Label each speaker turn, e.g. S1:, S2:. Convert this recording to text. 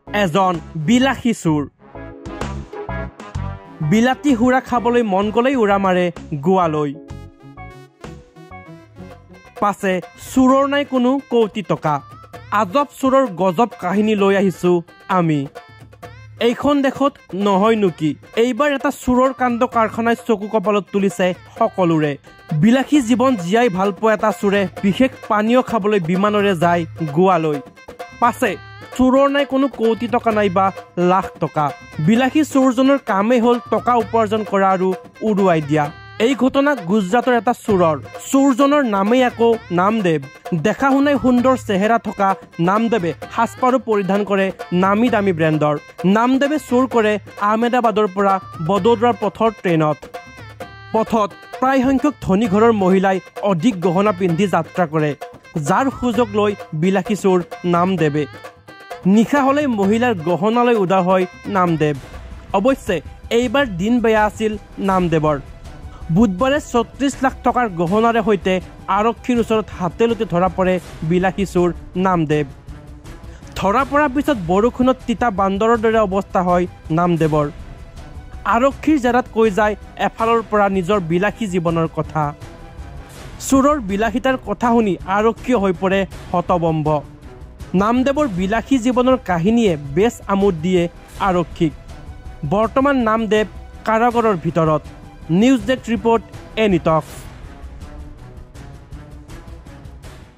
S1: এজন বিলাসী চোৰ বিলাতী সুৰা খাবলৈ মন গলেই উৰা মাৰে গোৱালৈ পাছে চোৰৰ নাই কোনো কৌটি টকা আজব চোৰৰ গজব কাহিনী লৈ আহিছো আমি এইখন দেশত নহয়নো কি এইবাৰ এটা চোৰৰ কাণ্ড কাৰখানাই চকু কপালত তুলিছে সকলোৰে বিলাসী জীৱন জীয়াই ভাল পোৱা এটা চোৰে বিশেষ পানীয় খাবলৈ বিমানৰে যায় গোৱালৈ পাছে চোৰৰ নাই কোনো কৌটি টকা নাইবা লাখ টকা বিলাসী চোৰজনৰ কামেই হ'ল টকা উপাৰ্জন কৰা আৰু উৰুৱাই দিয়া এই ঘটনা গুজৰাটৰ এটা চোৰজনৰ নামেই আকৌ নামদেৱ দেখা শুনাই সুন্দৰ চেহেৰা থকা নামদেৱে সাজপাৰো পৰিধান কৰে নামী দামী ব্ৰেণ্ডৰ নামদেৱে চোৰ কৰে আহমেদাবাদৰ পৰা বদোদৰাৰ পথৰ ট্ৰেইনত পথত প্ৰায় সংখ্যক ধনী ঘৰৰ মহিলাই অধিক গহনা পিন্ধি যাত্ৰা কৰে যাৰ সুযোগ লৈ বিলাসী চোৰ নামদেৱে নিশা হলেই মহিলাৰ গহনালৈ উদা হয় নামদেৱ অৱশ্যে এইবাৰ দিন বেয়া আছিল নামদেৱৰ বুধবাৰে ৩৬ লাখ টকাৰ গহনাৰে সৈতে আৰক্ষীৰ ওচৰত হাতেলুতে ধৰা পৰে বিলাসী চোৰ নামদেৱ ধৰা পৰাৰ পিছত বৰষুণত তিতা বান্দৰৰ দৰে অৱস্থা হয় নামদেৱৰ আৰক্ষীৰ জেৰাত কৈ যায় এফালৰ পৰা নিজৰ বিলাসী জীৱনৰ কথা চোৰৰ বিলাসিতাৰ কথা শুনি আৰক্ষী হৈ পৰে হতবম্ব নামদেৱৰ বিলাসী জীৱনৰ কাহিনীয়ে বেছ আমোদ দিয়ে আৰক্ষীক বৰ্তমান নামদেৱ কাৰাগাৰৰ ভিতৰত নিউজ ডেস্ক ৰিপৰ্ট এনি টক্স